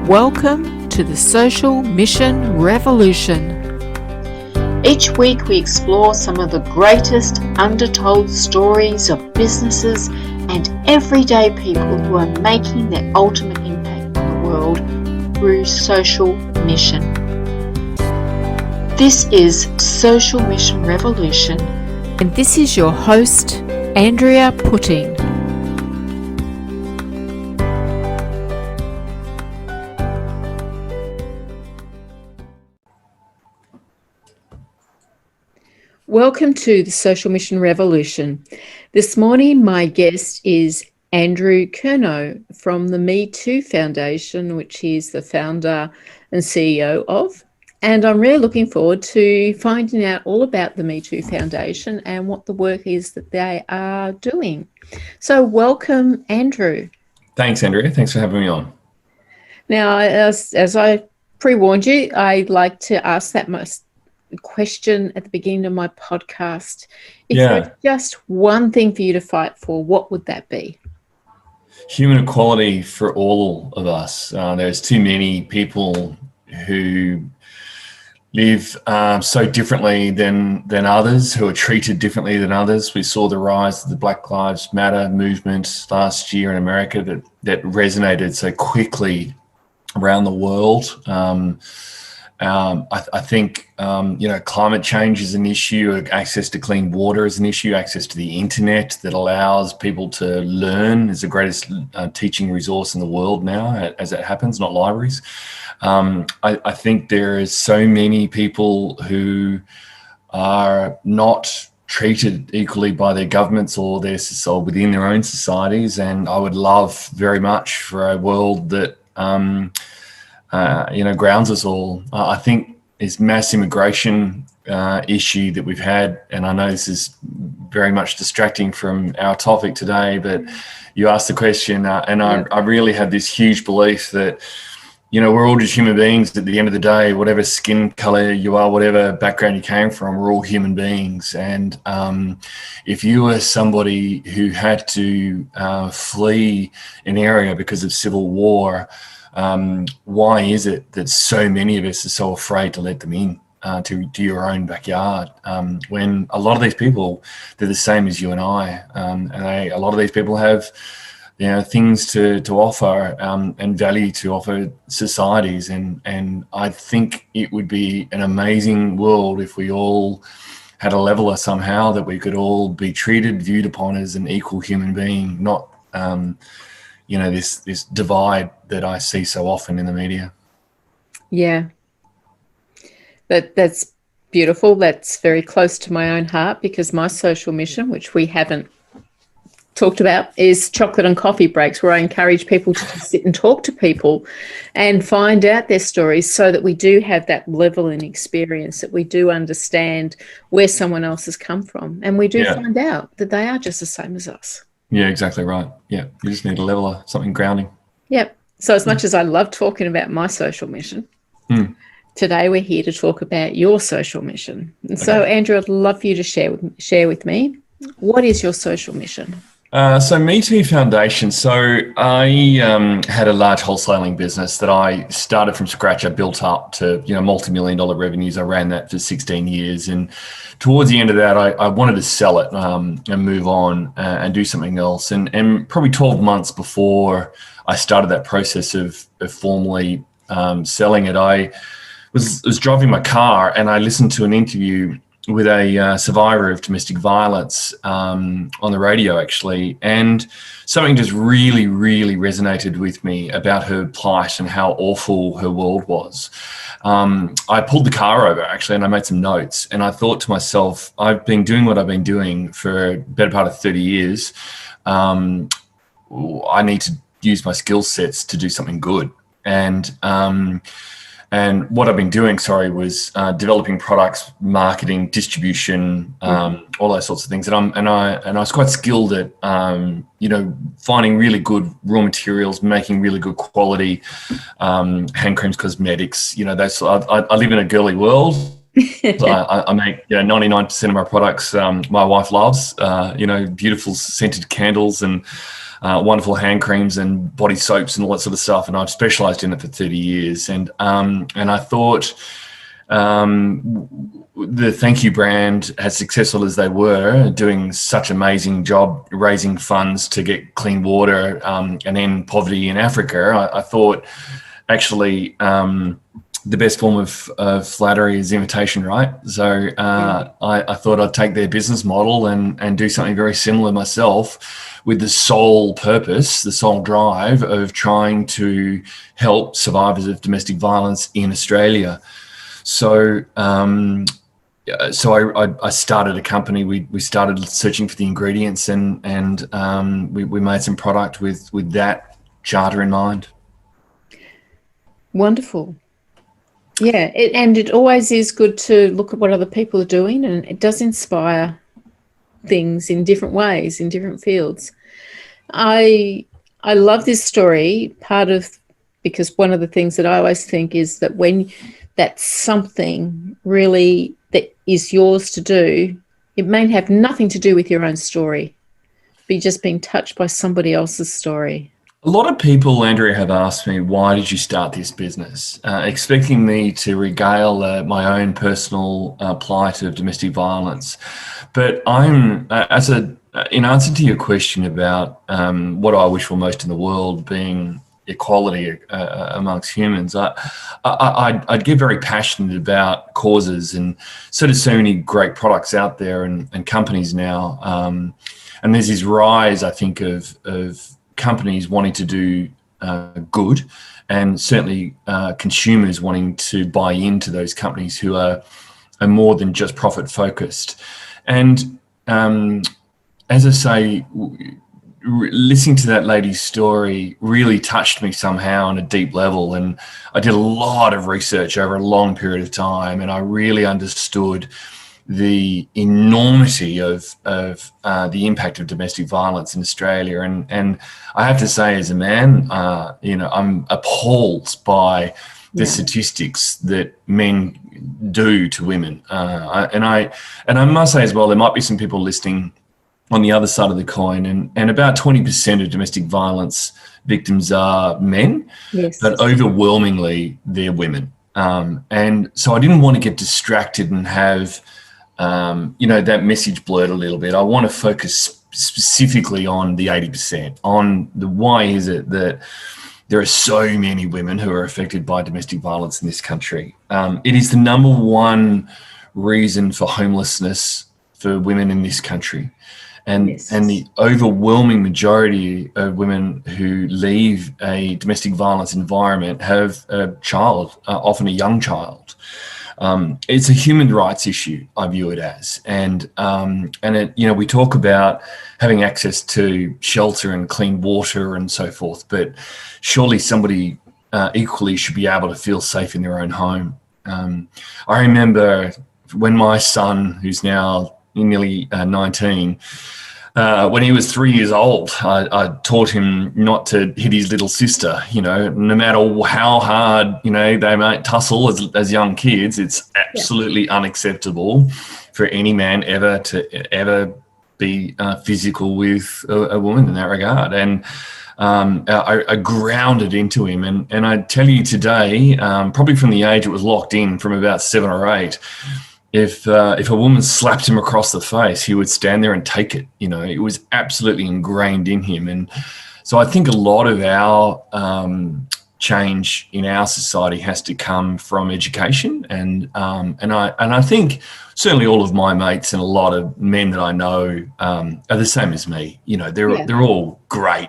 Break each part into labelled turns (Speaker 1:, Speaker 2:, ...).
Speaker 1: Welcome to the Social Mission Revolution.
Speaker 2: Each week we explore some of the greatest undertold stories of businesses and everyday people who are making their ultimate impact on the world through social mission. This is Social Mission Revolution.
Speaker 1: And this is your host, Andrea Putting. Welcome to the Social Mission Revolution. This morning, my guest is Andrew Curnow from the MeToo Foundation, which he's the founder and CEO of. And I'm really looking forward to finding out all about the MeToo Foundation and what the work is that they are doing. So welcome, Andrew.
Speaker 3: Thanks, Andrea. Thanks for having me on.
Speaker 1: Now, as I pre-warned you, I like to ask that most question at the beginning of my podcast. If there's just one thing for you to fight for, what would that be?
Speaker 3: Human equality for all of us. There's too many people who live so differently than others, who are treated differently than others. We saw the rise of the Black Lives Matter movement last year in America that resonated so quickly around the world. I think, climate change is an issue, access to clean water is an issue, access to the internet that allows people to learn is the greatest teaching resource in the world now, as it happens, not libraries. I think there is so many people who are not treated equally by their governments or within their own societies. And I would love very much for a world that, grounds us all. I think this mass immigration issue that we've had, and I know this is very much distracting from our topic today, but you asked the question, I really have this huge belief that, we're all just human beings at the end of the day, whatever skin color you are, whatever background you came from, we're all human beings. And if you were somebody who had to flee an area because of civil war, why is it that so many of us are so afraid to let them in to your own backyard, when a lot of these people, they're the same as you and I, and a lot of these people have things to offer and value to offer societies, and I think it would be an amazing world if we all had a leveler somehow, that we could all be treated, viewed upon as an equal human being, not this divide that I see so often in the media. Yeah,
Speaker 1: that's beautiful. That's very close to my own heart, because my social mission, which we haven't talked about, is chocolate and coffee breaks, where I encourage people to sit and talk to people and find out their stories, so that we do have that level and experience, that we do understand where someone else has come from, and we do find out that they are just the same as us.
Speaker 3: Yeah, exactly right. Yeah, you just need a leveler, something grounding.
Speaker 1: Yep. So as much as I love talking about my social mission, today we're here to talk about your social mission. And so, Andrew, I'd love for you to share with me, what is your social mission?
Speaker 3: So MeToo Foundation. So I had a large wholesaling business that I started from scratch. I built up to multi-million-dollar revenues. I ran that for 16 years, and towards the end of that, I wanted to sell it and move on and do something else. And probably 12 months before I started that process of formally selling it, I was driving my car and I listened to an interview with a survivor of domestic violence on the radio, actually, and something just really, really resonated with me about her plight and how awful her world was. I pulled the car over, actually, and I made some notes, and I thought to myself, I've been doing what I've been doing for a better part of 30 years. I need to use my skill sets to do something good. And what I've been doing, was developing products, marketing, distribution, all those sorts of things. And I was quite skilled at, finding really good raw materials, making really good quality hand creams, cosmetics. I live in a girly world, So I make 99% of my products. My wife loves, beautiful scented candles and wonderful hand creams and body soaps and all that sort of stuff. And I've specialised in it for 30 years. And I thought the Thank You brand, as successful as they were, doing such an amazing job raising funds to get clean water and end poverty in Africa, I thought actually the best form of flattery is imitation, right? So I thought I'd take their business model and do something very similar myself, with the sole purpose, the sole drive of trying to help survivors of domestic violence in Australia. So I started a company. We started searching for the ingredients, and we made some product with that charter in mind.
Speaker 1: Wonderful. Yeah, and it always is good to look at what other people are doing, and it does inspire things in different ways, in different fields. I love this story, because one of the things that I always think is that when that's something really that is yours to do, it may have nothing to do with your own story, but you're just being touched by somebody else's story.
Speaker 3: A lot of people, Andrea, have asked me, why did you start this business? Expecting me to regale my own personal plight of domestic violence. But in answer to your question about what I wish for most in the world, being equality amongst humans, I'd get very passionate about causes, and so do so many great products out there and companies now. And there's this rise, I think, of companies wanting to do good, and certainly consumers wanting to buy into those companies who are more than just profit focused. And as I say, listening to that lady's story really touched me somehow on a deep level. And I did a lot of research over a long period of time, and I really understood the enormity of the impact of domestic violence in Australia. And I have to say, as a man, I'm appalled by the statistics that men do to women. And I must say as well, there might be some people listening on the other side of the coin, and about 20% of domestic violence victims are men, but overwhelmingly they're women. And so I didn't want to get distracted and have that message blurred a little bit. I want to focus specifically on the 80%, on the why is it that there are so many women who are affected by domestic violence in this country. It is the number one reason for homelessness for women in this country. And the overwhelming majority of women who leave a domestic violence environment have a child, often a young child. It's a human rights issue, I view it as, and we talk about having access to shelter and clean water and so forth, but surely somebody equally should be able to feel safe in their own home. I remember when my son, who's now nearly 19, when he was 3 years old, I taught him not to hit his little sister. No matter how hard, they might tussle as young kids, it's absolutely unacceptable for any man ever to be physical with a woman in that regard. And I grounded into him. And I tell you today, probably from the age it was locked in, from about 7 or 8, if a woman slapped him across the face, he would stand there and take it. It was absolutely ingrained in him. And so I think a lot of our change in our society has to come from education. And I think certainly all of my mates and a lot of men that I know are the same as me. They're all great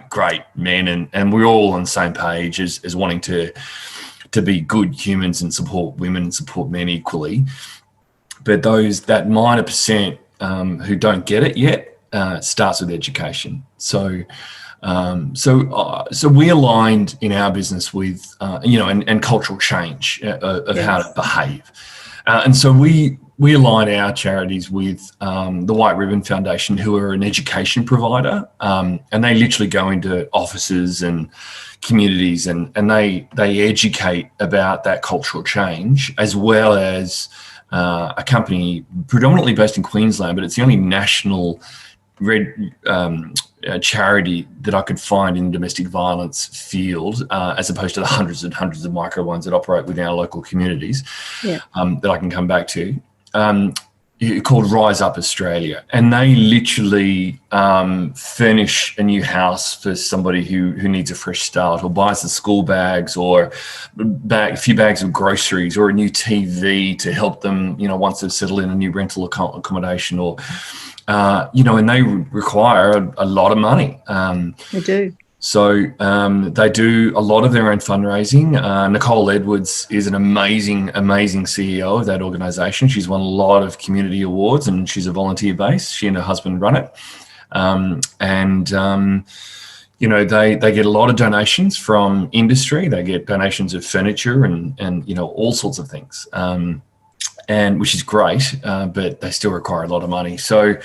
Speaker 3: men, and we're all on the same page as wanting to be good humans and support women and support men equally. But that minor percent who don't get it yet starts with education. So we aligned in our business with and cultural change of how to behave, and so we align our charities with the White Ribbon Foundation, who are an education provider, and they literally go into offices and communities and they educate about that cultural change, as well as a company predominantly based in Queensland, but it's the only national charity that I could find in the domestic violence field, as opposed to the hundreds and hundreds of micro ones that operate within our local communities, that I can come back to, called Rise Up Australia. And they literally furnish a new house for somebody who needs a fresh start, or buys the school bags, or a few bags of groceries, or a new TV to help them, once they've settled in a new rental accommodation, or and they require a lot of money.
Speaker 1: They do.
Speaker 3: So they do a lot of their own fundraising. Nicole Edwards is an amazing, amazing CEO of that organisation. She's won a lot of community awards, and she's a volunteer base. She and her husband run it. They get a lot of donations from industry. They get donations of furniture and all sorts of things. And which is great, but they still require a lot of money. So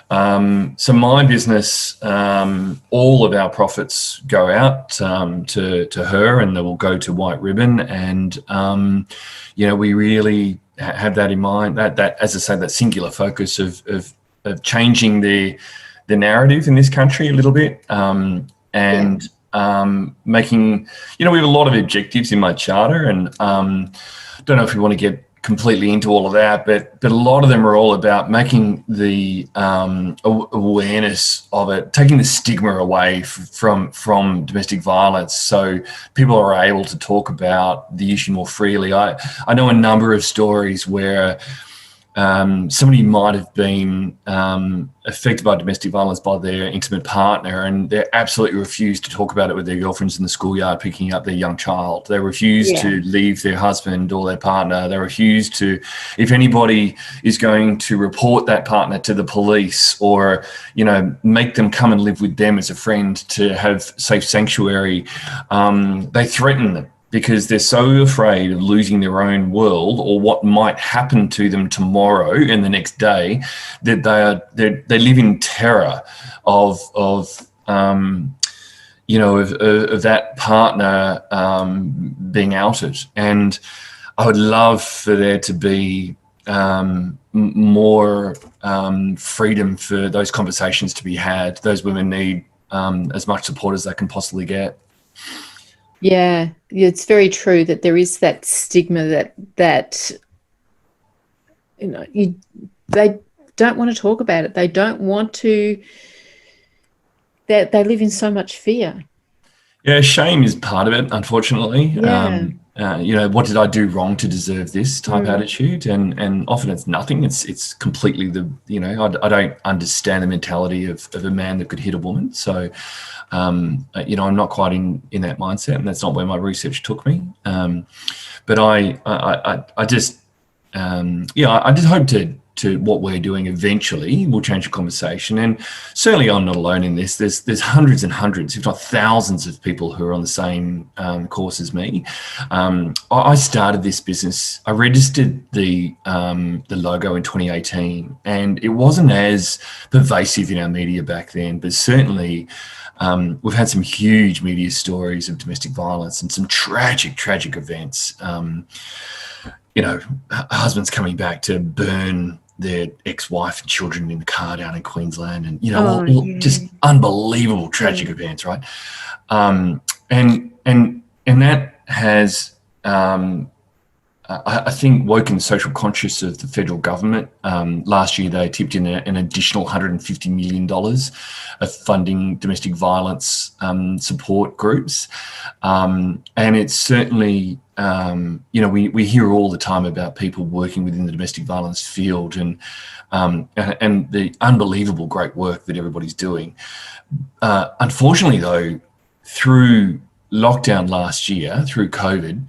Speaker 3: my business, all of our profits go out to her, and they will go to White Ribbon. And we really have that in mind. That as I say, that singular focus of changing the narrative in this country a little bit, making. We have a lot of objectives in my charter, and don't know if we want to get completely into all of that, but a lot of them are all about making the awareness of it, taking the stigma away from domestic violence, so people are able to talk about the issue more freely. I know a number of stories where somebody might have been affected by domestic violence by their intimate partner, and they absolutely refuse to talk about it with their girlfriends in the schoolyard picking up their young child. They refuse to leave their husband or their partner. They refuse to, if anybody is going to report that partner to the police, or make them come and live with them as a friend to have safe sanctuary, they threaten them, because they're so afraid of losing their own world or what might happen to them tomorrow and the next day, that they live in terror of that partner being outed. And I would love for there to be more freedom for those conversations to be had. Those women need as much support as they can possibly get.
Speaker 1: Yeah, it's very true that there is that stigma that they don't want to talk about it. They don't want to. That they live in so much fear.
Speaker 3: Yeah, shame is part of it, unfortunately.
Speaker 1: Yeah.
Speaker 3: What did I do wrong to deserve this type attitude? And often it's nothing. It's completely I don't understand the mentality of a man that could hit a woman. So, I'm not quite in that mindset, and that's not where my research took me. But I just hope to what we're doing eventually will change the conversation. And certainly I'm not alone in this. There's hundreds and hundreds, if not thousands, of people who are on the same course as me. I started this business. I registered the logo in 2018, and it wasn't as pervasive in our media back then, but certainly we've had some huge media stories of domestic violence and some tragic events. Husbands coming back to burn their ex-wife and children in the car down in Queensland, and just unbelievable tragic events, right? And that has I think woken social conscious of the federal government. Last year they tipped in an additional $150 million of funding domestic violence support groups, and it's certainly we hear all the time about people working within the domestic violence field and the unbelievable great work that everybody's doing. Unfortunately, though, through lockdown last year, through COVID,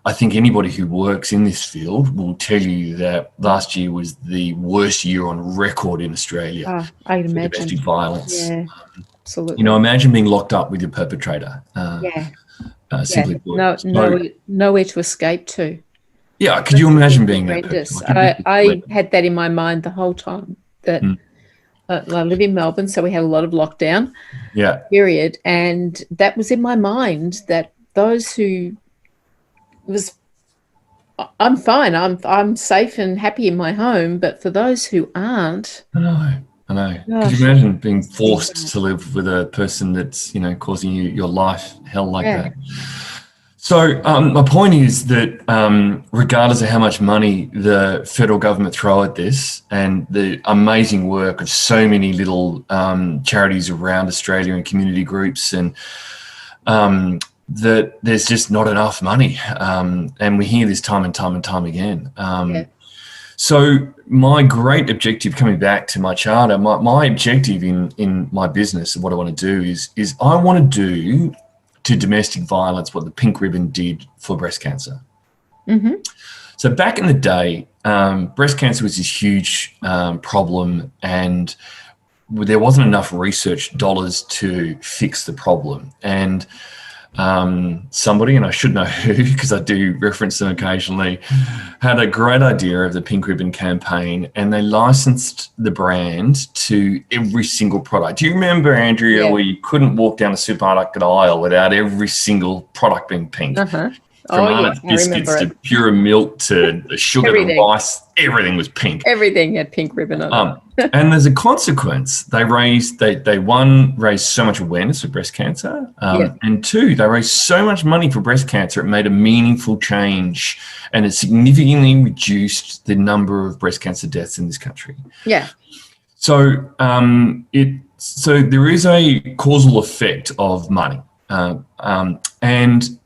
Speaker 3: I think anybody who works in this field will tell you that last year was the worst year on record in Australia
Speaker 1: I can
Speaker 3: for
Speaker 1: imagine.
Speaker 3: domestic violence.
Speaker 1: Yeah, absolutely.
Speaker 3: Imagine being locked up with your perpetrator. Simply put.
Speaker 1: Nowhere to escape to.
Speaker 3: Yeah, could you imagine being that
Speaker 1: horrendous.
Speaker 3: person?
Speaker 1: I had that in my mind the whole time. That I live in Melbourne, so we had a lot of lockdown period, and that was in my mind, that those who I'm fine. I'm safe and happy in my home, but for those who aren't,
Speaker 3: I know. Could you
Speaker 1: gosh,
Speaker 3: imagine being forced
Speaker 1: that.
Speaker 3: to live with a person that's, causing you your life hell like
Speaker 1: Yeah.
Speaker 3: that? So my point is that regardless of how much money the federal government throw at this and the amazing work of so many little charities around Australia and community groups, and that there's just not enough money. And we hear this time and time and time again.
Speaker 1: Yeah.
Speaker 3: So my great objective, coming back to my charter, my objective in my business and what I want to do is I want to do to domestic violence what the Pink Ribbon did for breast cancer.
Speaker 1: Mm-hmm.
Speaker 3: So back in the day, breast cancer was this huge problem, and there wasn't enough research dollars to fix the problem. And somebody, and I should know who because I do reference them occasionally, had a great idea of the Pink Ribbon campaign, and they licensed the brand to every single product. Do you remember, Andrea, where you couldn't walk down a supermarket aisle without every single product being pink?
Speaker 1: Uh-huh.
Speaker 3: From
Speaker 1: Oh,
Speaker 3: Arnott's
Speaker 1: yeah, I
Speaker 3: biscuits
Speaker 1: remember
Speaker 3: to
Speaker 1: it.
Speaker 3: Pure Milk to the sugar to rice, everything was pink.
Speaker 1: Everything had pink ribbon on it.
Speaker 3: And as a consequence, they raised so much awareness of breast cancer, and two, they raised so much money for breast cancer, it made a meaningful change, and it significantly reduced the number of breast cancer deaths in this country.
Speaker 1: Yeah.
Speaker 3: So so there is a causal effect of money, and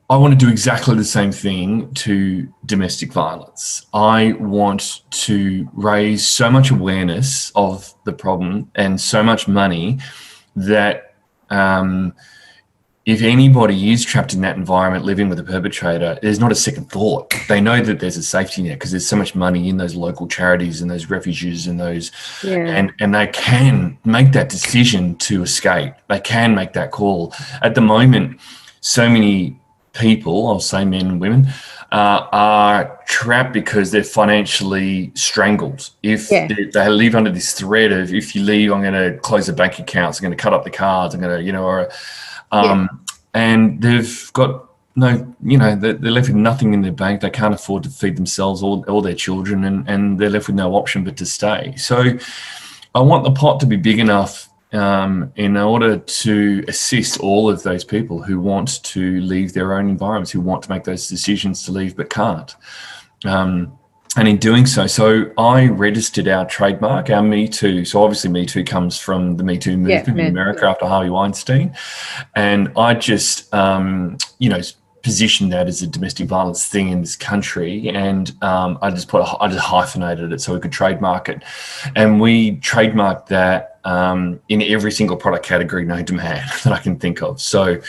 Speaker 3: I want to do exactly the same thing to domestic violence. I want to raise so much awareness of the problem and so much money that if anybody is trapped in that environment living with a perpetrator, there's not a second thought. They know that there's a safety net because there's so much money in those local charities and those refuges and those, and they can make that decision to escape. They can make that call. At the moment, so many people, I'll say men and women, are trapped because they're financially strangled. If they live under this threat of, if you leave, I'm going to close the bank accounts, I'm going to cut up the cards, I'm going to, and they've got no, they're left with nothing in their bank. They can't afford to feed themselves or their children, and they're left with no option but to stay. So I want the pot to be big enough in order to assist all of those people who want to leave their own environments, who want to make those decisions to leave but can't. And in doing so I registered our trademark, our MeToo. So obviously MeToo comes from the MeToo movement in America after Harvey Weinstein. And I just, positioned that as a domestic violence thing in this country, and I just hyphenated it so we could trademark it, and we trademarked that in every single product category known to man that I can think of. So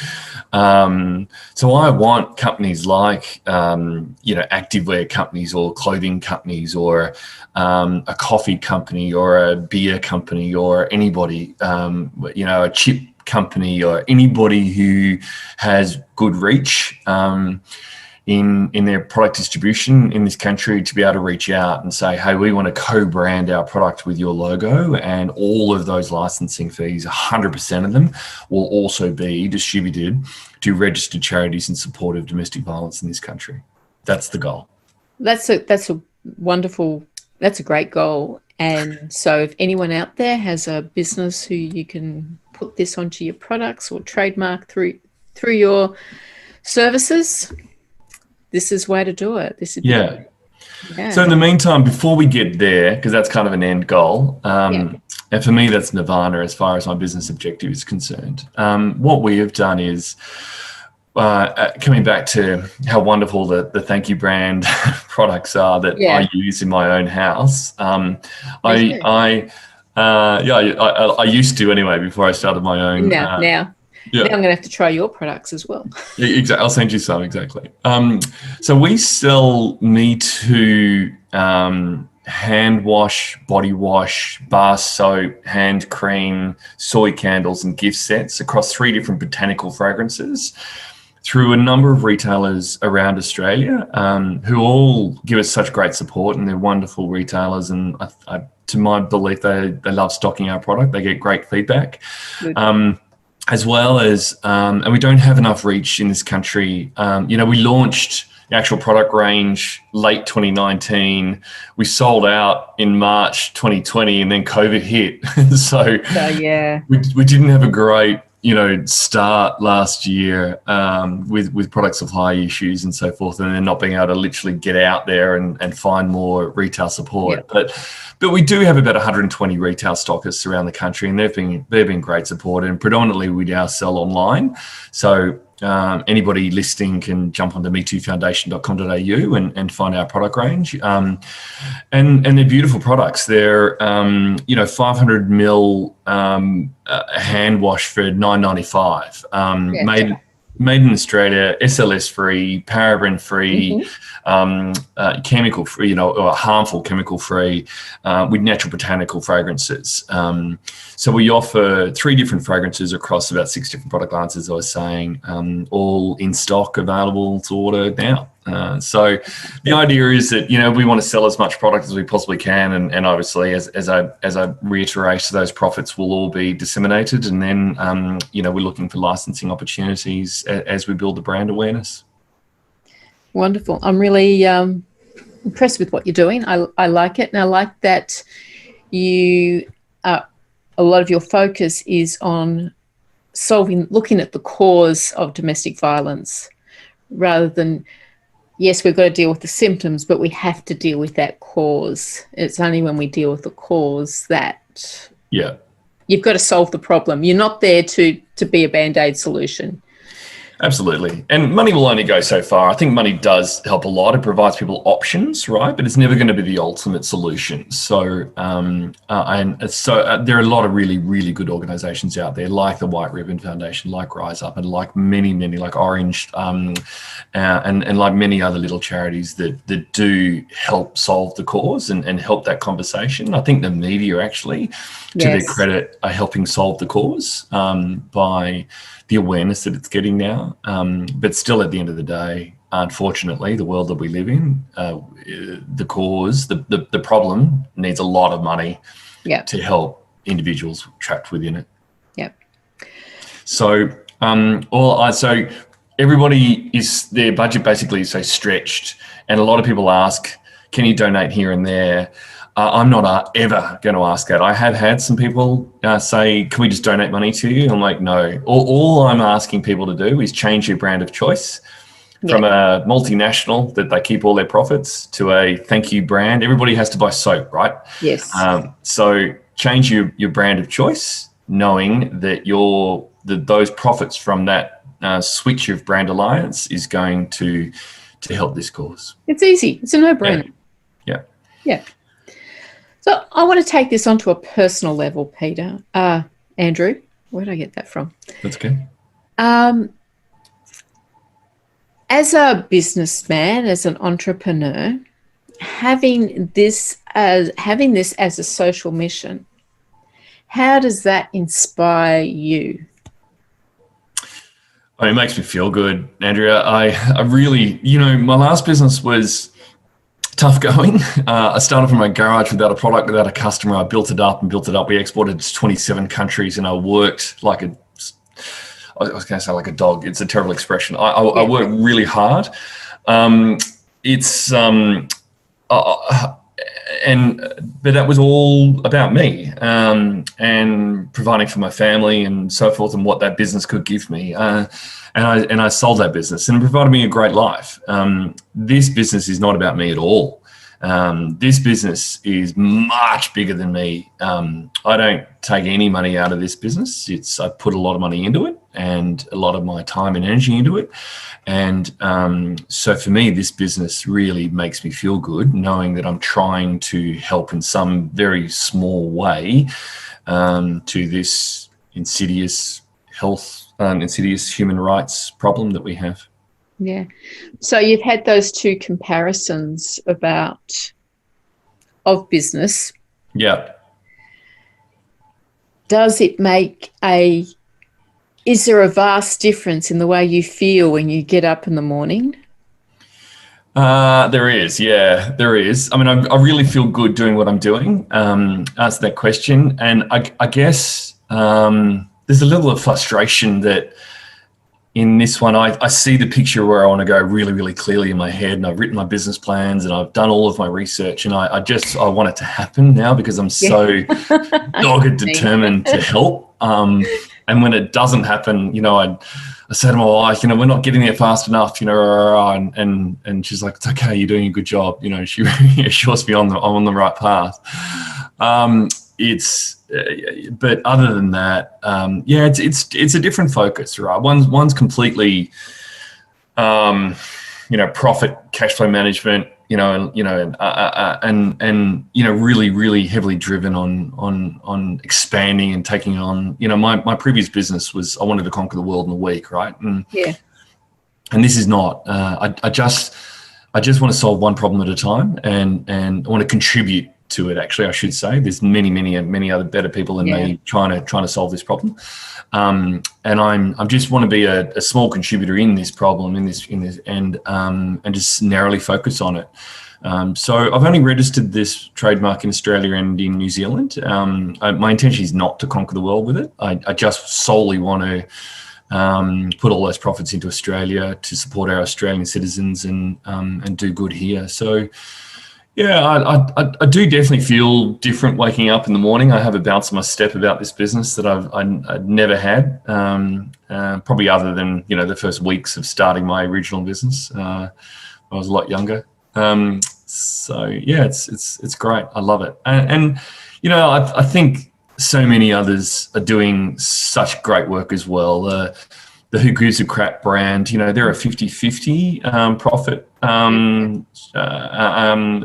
Speaker 3: I want companies like activewear companies or clothing companies or a coffee company or a beer company or anybody, a chip company or anybody who has good reach in their product distribution in this country to be able to reach out and say, hey, we want to co-brand our product with your logo, and all of those licensing fees, 100% of them, will also be distributed to registered charities in support of domestic violence in this country. That's the goal.
Speaker 1: That's a great goal. And so if anyone out there has a business who you can put this onto your products or trademark through your services, this is the way to do it. So in the meantime, before we get there, because that's kind of an end goal, and for me that's nirvana as far as my business objective is concerned, what we have done is coming back to how wonderful the Thank You brand products are that I use in my own house. I used to anyway before I started my own. Now I'm going to have to try your products as well.
Speaker 3: Yeah, exactly. I'll send you some. Exactly. So we sell MeToo hand wash, body wash, bar soap, hand cream, soy candles, and gift sets across 3 different botanical fragrances through a number of retailers around Australia, who all give us such great support, and they're wonderful retailers. And to my belief, they love stocking our product. They get great feedback. As well as, and we don't have enough reach in this country. We launched actual product range late 2019. We sold out in March 2020, and then COVID hit. So
Speaker 1: yeah,
Speaker 3: we didn't have a great start last year with product supply issues and so forth, and then not being able to literally get out there and find more retail support.
Speaker 1: Yeah.
Speaker 3: But we do have about 120 retail stockists around the country, and they've been great support. And predominantly we now sell online, so anybody listening can jump onto MeTooFoundation.com.au and find our product range. And they're beautiful products. They're 500 ml hand wash for $9.95. Made in Australia, SLS free, paraben free, chemical free, or harmful chemical free, with natural botanical fragrances. So we offer 3 different fragrances across about 6 different product lines, as I was saying, all in stock, available to order now. So the idea is that we want to sell as much product as we possibly can, and obviously as I reiterate, those profits will all be disseminated, and then we're looking for licensing opportunities as we build the brand awareness.
Speaker 1: Wonderful. I'm really impressed with what you're doing. I like it, and I like that a lot of your focus is on looking at the cause of domestic violence, rather than, yes, we've got to deal with the symptoms, but we have to deal with that cause. It's only when we deal with the cause that you've got to solve the problem. You're not there to be a Band-Aid solution.
Speaker 3: Absolutely. And money will only go so far. I think money does help a lot. It provides people options, right? But it's never going to be the ultimate solution. So, there are a lot of really, really good organizations out there, like the White Ribbon Foundation, like Rise Up, and like many, like Orange, and like many other little charities that do help solve the cause and help that conversation. I think the media actually, to their credit, are helping solve the cause by the awareness that it's getting now. But still, at the end of the day, unfortunately, the world that we live in, the cause, the problem needs a lot of money to help individuals trapped within it. So, so everybody their budget basically is so stretched, and a lot of people ask, can you donate here and there? I'm not ever going to ask that. I have had some people say, can we just donate money to you? I'm like, no. All I'm asking people to do is change your brand of choice from a multinational that they keep all their profits to a thank you brand. Everybody has to buy soap, right?
Speaker 1: Yes.
Speaker 3: So change your brand of choice, knowing that those profits from that switch of brand alliance is going to help this cause.
Speaker 1: It's easy. It's a no-brainer. Yeah. So I want to take this onto a personal level, Peter. Andrew, where did I get that from?
Speaker 3: That's okay.
Speaker 1: As a businessman, as an entrepreneur, having this as a social mission, how does that inspire you?
Speaker 3: It makes me feel good, Andrea. I really, my last business was tough going. I started from a garage without a product, without a customer. I built it up. We exported to 27 countries, and I worked like I was going to say like a dog. It's a terrible expression. I worked really hard. But that was all about me and providing for my family and so forth, and what that business could give me. And I sold that business, and it provided me a great life. This business is not about me at all. This business is much bigger than me. I don't take any money out of this business. I put a lot of money into it and a lot of my time and energy into it. And so for me, this business really makes me feel good, knowing that I'm trying to help in some very small way to this insidious human rights problem that we have.
Speaker 1: Yeah. So you've had those two comparisons of business.
Speaker 3: Yeah.
Speaker 1: Is there a vast difference in the way you feel when you get up in the morning?
Speaker 3: There is. Yeah, there is. I mean, I really feel good doing what I'm doing. Ask that question. And I guess there's a level of frustration that in this one, I see the picture where I want to go really, really clearly in my head, and I've written my business plans and I've done all of my research, and I want it to happen now because I'm so dogged, determined to help. And when it doesn't happen, I say to my wife, we're not getting there fast enough, and she's like, it's okay, you're doing a good job. She reassures me I'm on the right path. But other than that, it's a different focus, right? One's completely, profit, cash flow management, and really, really heavily driven on expanding and taking on. My previous business was I wanted to conquer the world in a week, right? And this is not. I just want to solve one problem at a time, and I want to contribute to it. Actually, I should say there's many other better people than me trying to solve this problem, and I just want to be a small contributor in this problem, in this, and just narrowly focus on it. So I've only registered this trademark in Australia and in New Zealand. My intention is not to conquer the world with it. I just solely want to put all those profits into Australia to support our Australian citizens and do good here. So. Yeah, I do definitely feel different waking up in the morning. I have a bounce in my step about this business that I'd never had, probably other than the first weeks of starting my original business. I was a lot younger, so yeah, it's great. I love it, and I think so many others are doing such great work as well. The Who Gives a Crap brand, they're a 50-50 profit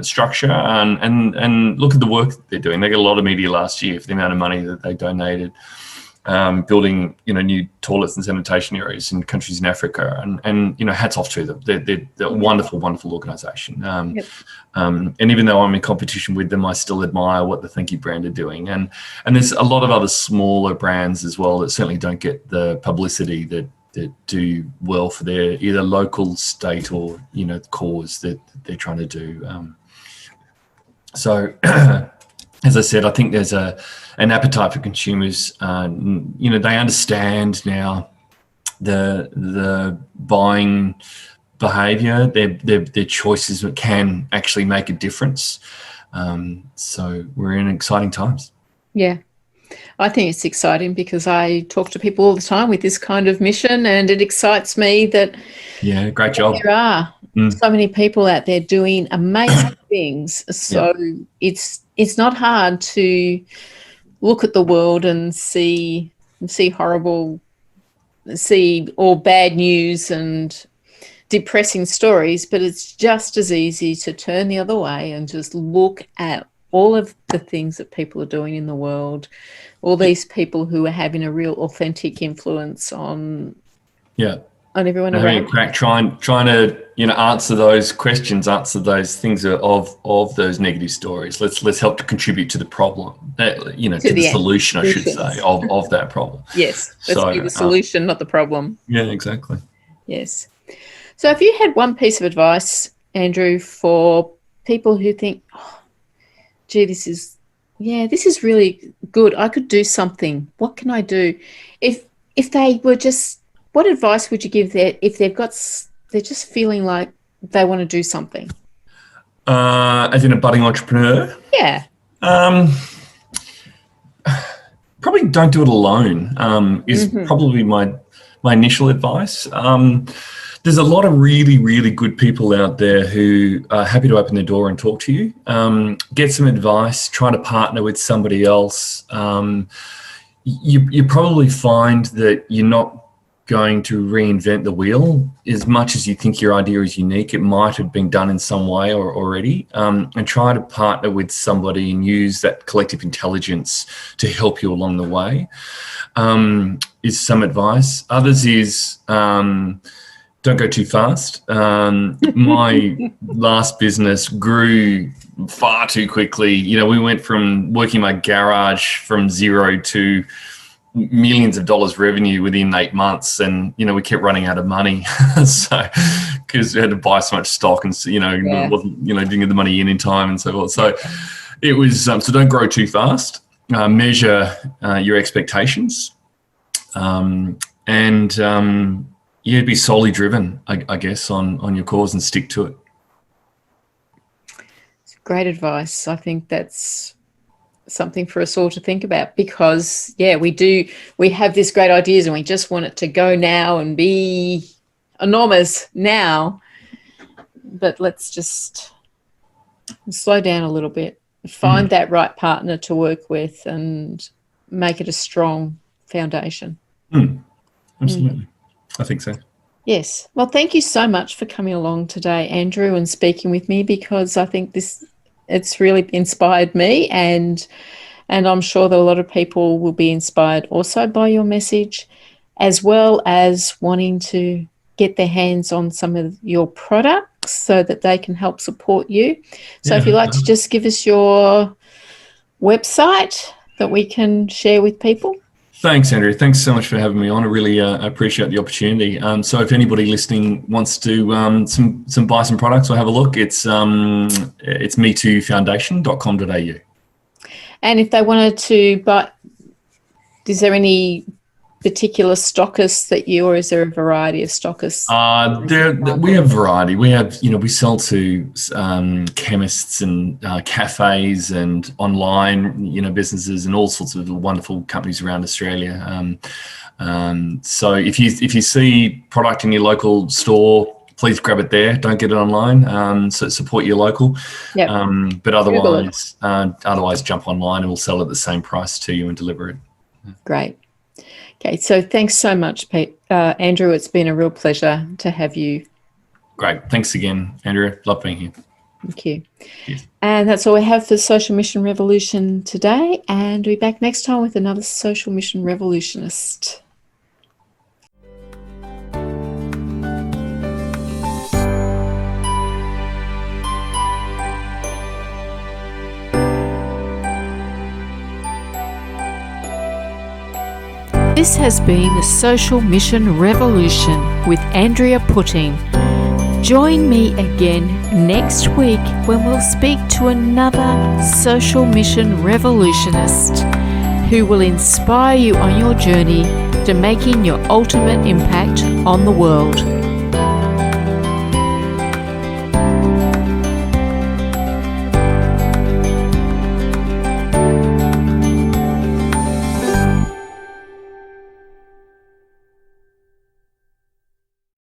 Speaker 3: structure, and look at the work that they're doing. They got a lot of media last year for the amount of money that they donated, building new toilets and sanitation areas in countries in Africa, and hats off to them. They're a wonderful organisation. And even though I'm in competition with them, I still admire what the Thank You brand are doing. And there's a lot of other smaller brands as well that certainly don't get the publicity that do well for their either local, state, or cause that they're trying to do. So, as I said, I think there's an appetite for consumers. They understand now the buying behaviour, their choices can actually make a difference. So we're in exciting times.
Speaker 1: Yeah. I think it's exciting because I talk to people all the time with this kind of mission, and it excites me that
Speaker 3: great job.
Speaker 1: There are so many people out there doing amazing things. So it's not hard to look at the world and see horrible, see all bad news and depressing stories, but it's just as easy to turn the other way and just look at all of the things that people are doing in the world, all these people who are having a real authentic influence on everyone around.
Speaker 3: Trying to answer those questions, answer those things of those negative stories. Let's help to contribute to the problem, to the solution, I should say, of that problem.
Speaker 1: Yes, let's be the solution, not the problem.
Speaker 3: Yeah, exactly.
Speaker 1: Yes. So if you had one piece of advice, Andrew, for people who think, gee, this is really good. I could do something. What can I do? If they were just, what advice would you give there if they're just feeling like they want to do something?
Speaker 3: As in a budding entrepreneur?
Speaker 1: Yeah.
Speaker 3: Probably don't do it alone. Is probably my initial advice. There's a lot of really, really good people out there who are happy to open their door and talk to you. Get some advice, try to partner with somebody else. You probably find that you're not going to reinvent the wheel as much as you think your idea is unique. It might have been done in some way or already, and try to partner with somebody and use that collective intelligence to help you along the way, is some advice. Others is don't go too fast. My last business grew far too quickly. We went from working my garage from zero to millions of dollars revenue within 8 months, and we kept running out of money. So because we had to buy so much stock, and wasn't didn't get the money in time and so forth. So it was so don't grow too fast. Measure your expectations, and Yeah, be solely driven, I guess, on your cause and stick to it.
Speaker 1: Great advice. I think that's something for us all to think about, because we have these great ideas and we just want it to go now and be enormous now, but let's just slow down a little bit, find that right partner to work with and make it a strong foundation.
Speaker 3: Absolutely. I think so.
Speaker 1: Yes. Well, thank you so much for coming along today, Andrew, and speaking with me, because I think it's really inspired me, and I'm sure that a lot of people will be inspired also by your message, as well as wanting to get their hands on some of your products so that they can help support you. So if you'd like to just give us your website that we can share with people.
Speaker 3: Thanks, Andrew. Thanks so much for having me on. I really appreciate the opportunity. So if anybody listening wants to buy some products or have a look, it's MeTooFoundation.com.au.
Speaker 1: And if they wanted to buy, is there any particular stockists or is there a variety of stockists?
Speaker 3: We have variety. We have, we sell to chemists and cafes and online, businesses and all sorts of wonderful companies around Australia. So if you see product in your local store, please grab it there. Don't get it online. So support your local.
Speaker 1: Yep.
Speaker 3: But otherwise jump online and we'll sell at the same price to you and deliver it.
Speaker 1: Great. Okay, so thanks so much, Andrew. It's been a real pleasure to have you.
Speaker 3: Great. Thanks again, Andrew. Love being here.
Speaker 1: Thank you.
Speaker 3: Cheers.
Speaker 1: And that's all we have for Social Mission Revolution today. And we'll be back next time with another Social Mission Revolutionist. This has been the Social Mission Revolution with Andrea Putting. Join me again next week when we'll speak to another Social Mission Revolutionist who will inspire you on your journey to making your ultimate impact on the world.